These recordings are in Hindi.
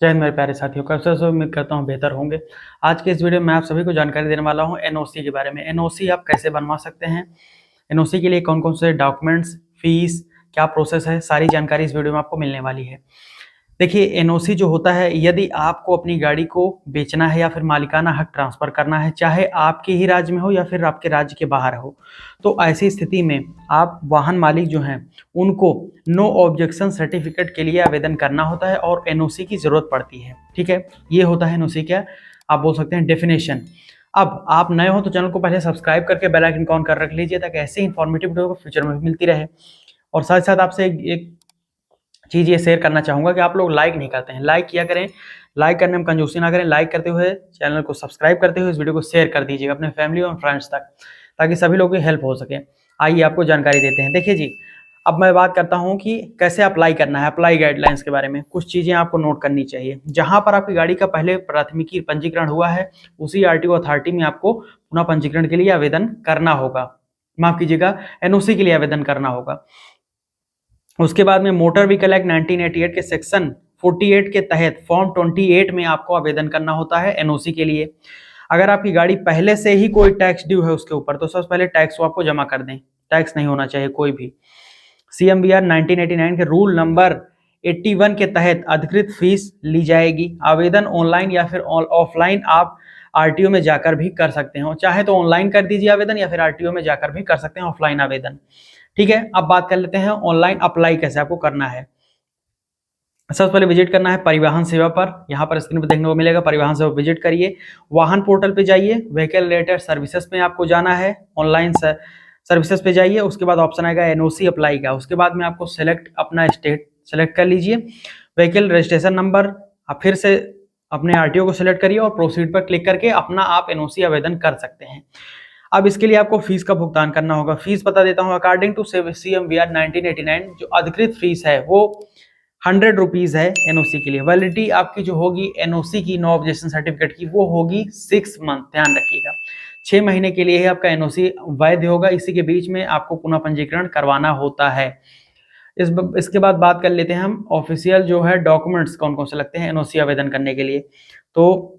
जय हिंद मेरे प्यारे साथियों, कैसे सब उम्मीद करता हूँ बेहतर होंगे। आज के इस वीडियो में मैं आप सभी को जानकारी देने वाला हूँ एनओसी के बारे में। एनओसी आप कैसे बनवा सकते हैं, एनओसी के लिए कौन कौन से डॉक्यूमेंट्स, फीस, क्या प्रोसेस है, सारी जानकारी इस वीडियो में आपको मिलने वाली है। देखिए, एनओसी जो होता है, यदि आपको अपनी गाड़ी को बेचना है या फिर मालिकाना हक ट्रांसफर करना है, चाहे आपके ही राज्य में हो या फिर आपके राज्य के बाहर हो, तो ऐसी स्थिति में आप वाहन मालिक जो हैं उनको नो ऑब्जेक्शन सर्टिफिकेट के लिए आवेदन करना होता है और एनओसी की जरूरत पड़ती है। ठीक है, ये होता है एनओसी का, आप बोल सकते हैं, डेफिनेशन। अब आप नए हो तो चैनल को पहले सब्सक्राइब करके बेल आइकन ऑन कर रख लीजिए, ताकि ऐसे इन्फॉर्मेटिव वीडियो फ्यूचर में भी मिलती रहे। और साथ साथ आपसे एक चीज़ ये शेयर करना चाहूँगा कि आप लोग लाइक नहीं करते हैं, लाइक किया करें। लाइक करने में कंजूसी ना करें, लाइक करते हुए चैनल को सब्सक्राइब करते हुए इस वीडियो को शेयर कर दीजिएगा अपने फैमिली और फ्रेंड्स तक, ताकि सभी लोगों की हेल्प हो सके। आइए आपको जानकारी देते हैं। देखिए जी, अब मैं बात करता हूं कि कैसे अप्लाई करना है। अप्लाई गाइडलाइंस के बारे में कुछ चीज़ें आपको नोट करनी चाहिए। जहां पर आपकी गाड़ी का पहले प्राथमिकी पंजीकरण हुआ है, उसी आरटीओ अथॉरिटी में आपको पुनः पंजीकरण के लिए आवेदन करना होगा, माफ कीजिएगा, एनओसी के लिए आवेदन करना होगा। उसके बाद में मोटर व्हीकल एक्ट 1988 के सेक्शन 48 के तहत फॉर्म 28 में आपको आवेदन करना होता है एनओसी के लिए। अगर आपकी गाड़ी पहले से ही कोई टैक्स ड्यू है उसके ऊपर, तो सबसे पहले टैक्स को आपको जमा कर दें। टैक्स नहीं होना चाहिए कोई भी। CMVR 1989 के रूल नंबर 81 के तहत अधिकृत फीस ली जाएगी। आवेदन ऑनलाइन या फिर ऑफलाइन आप आरटीओ में जाकर भी कर सकते हैं। चाहे तो ऑनलाइन कर दीजिए आवेदन, या फिर आरटीओ में जाकर भी कर सकते हैं ऑफलाइन आवेदन। ठीक है, अब बात कर लेते हैं ऑनलाइन अप्लाई कैसे आपको करना है। सबसे पहले विजिट करना है परिवहन सेवा पर। यहाँ पर स्क्रीन पर देखने को मिलेगा, परिवहन सेवा विजिट करिए। वाहन पोर्टल पे जाइए, व्हीकल रिलेटेड सर्विसेज में आपको जाना है, ऑनलाइन सर्विसेज पे जाइए। उसके बाद ऑप्शन आएगा एनओसी अप्लाई का। उसके बाद में आपको सेलेक्ट अपना स्टेट सेलेक्ट कर लीजिए। व्हीकल रजिस्ट्रेशन नंबर, आप फिर से अपने आरटीओ को सिलेक्ट करिए और प्रोसीड पर क्लिक करके अपना आप एनओसी आवेदन कर सकते हैं। अब इसके लिए आपको फीस का भुगतान करना होगा। फीस बता देता हूँ, अकॉर्डिंग टू CMVR 1989 जो अधिकृत फीस है वो 100 रुपीज है एनओसी के लिए। वैलिडिटी आपकी जो होगी एनओसी की, नो ऑब्जेक्शन सर्टिफिकेट की, वो होगी 6 मंथ। ध्यान रखिएगा, 6 महीने के लिए ही आपका एनओसी वैध होगा। इसी के बीच में आपको पुनः पंजीकरण करवाना होता है। इसके बाद बात कर लेते हैं हम ऑफिशियल जो है डॉक्यूमेंट्स कौन कौन से लगते हैं एनओसी आवेदन करने के लिए। तो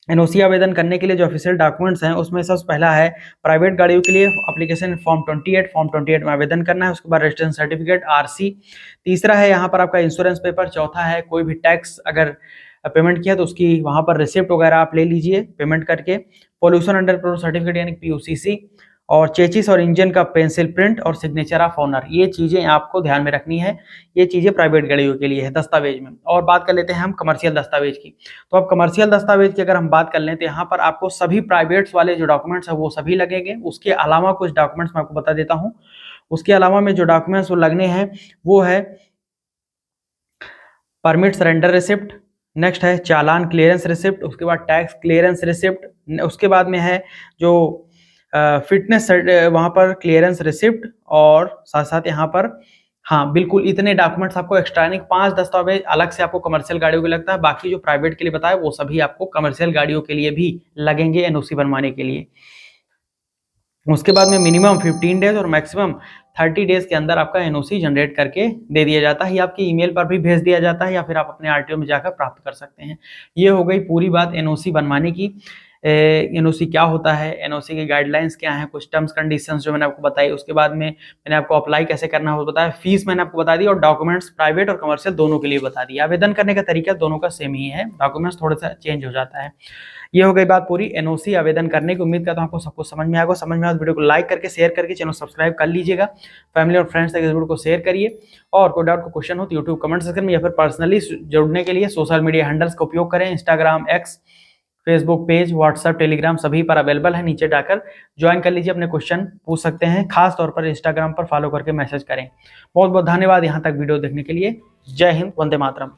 एनओसी आवेदन करने के लिए जो ऑफिशियल डॉक्यूमेंट्स हैं उसमें सबसे पहला है प्राइवेट गाड़ियों के लिए एप्लीकेशन फॉर्म 28 में आवेदन करना है। उसके बाद रजिस्ट्रेशन सर्टिफिकेट RC। तीसरा है यहाँ पर आपका इंश्योरेंस पेपर। चौथा है कोई भी टैक्स अगर पेमेंट किया तो उसकी वहाँ पर रिसिप्ट वगैरह आप ले लीजिए पेमेंट करके। पोल्यूशन अंडर कंट्रोल सर्टिफिकेट यानी PUCC, और चेचिस और इंजन का पेंसिल प्रिंट और सिग्नेचर ऑफ ऑनर। ये चीज़ें आपको ध्यान में रखनी है। ये चीज़ें प्राइवेट गाड़ियों के लिए है दस्तावेज में। और बात कर लेते हैं हम कमर्शियल दस्तावेज की। तो अब कमर्शियल दस्तावेज की अगर हम बात कर लें तो यहाँ पर आपको सभी प्राइवेट्स वाले जो डॉक्यूमेंट्स है वो सभी लगेंगे। उसके अलावा कुछ डॉक्यूमेंट्स मैं आपको बता देता हूँ। उसके अलावा में जो डॉक्यूमेंट्स वो लगने हैं वो है परमिट सरेंडर रिसिप्ट, नेक्स्ट है चालान क्लियरेंस रिसिप्ट, उसके बाद टैक्स क्लियरेंस रिसिप्ट, उसके बाद में है जो फिटनेस वहाँ पर क्लियरेंस रिसिप्ट, और साथ साथ यहाँ पर, हाँ बिल्कुल, इतने डॉक्यूमेंट्स आपको एक्स्ट्रा नहीं। 5 दस्तावेज अलग से आपको कमर्शियल गाड़ियों के लगता है। बाकी जो प्राइवेट के लिए बताया वो सभी आपको कमर्शियल गाड़ियों के लिए भी लगेंगे एनओसी बनवाने के लिए। उसके बाद में मिनिमम 15 डेज और मैक्सिमम 30 डेज के अंदर आपका एनओसी जनरेट करके दे दिया जाता है, या आपकी ईमेल पर भी भेज दिया जाता है, या फिर आप अपने आरटीओ में जाकर प्राप्त कर सकते हैं। ये हो गई पूरी बात एनओसी बनवाने की। एनओसी क्या होता है, एनओसी की गाइडलाइंस क्या है, कुछ टर्म्स कंडीशंस जो मैंने आपको बताई। उसके बाद में मैंने आपको अप्लाई कैसे करना है वो बताया, फीस मैंने आपको बता दी, और डॉक्यूमेंट्स प्राइवेट और कमर्शियल दोनों के लिए बता दिया। आवेदन करने का तरीका दोनों का सेम ही है, डॉक्यूमेंट्स थोड़ा सा चेंज हो जाता है। ये हो गई बात पूरी एनओसी आवेदन करने की। उम्मीद करता हूं आपको सब कुछ समझ में आएगा। समझ में आए तो वीडियो को लाइक करके शेयर करके चैनल सब्सक्राइब कर लीजिएगा। फैमिली और फ्रेंड्स तक इस वीडियो को शेयर करिए। और कोई डाउट को क्वेश्चन हो तो यूट्यूब कमेंट सेक्शन में, या फिर पर्सनली जुड़ने के लिए सोशल मीडिया हैंडल्स का उपयोग करें। Instagram, X, Facebook page, WhatsApp, Telegram सभी पर अवेलेबल है। नीचे जाकर ज्वाइन कर लीजिए, अपने क्वेश्चन पूछ सकते हैं। खास तौर पर इंस्टाग्राम पर फॉलो करके मैसेज करें। बहुत बहुत धन्यवाद यहाँ तक वीडियो देखने के लिए। जय हिंद, वंदे मातरम।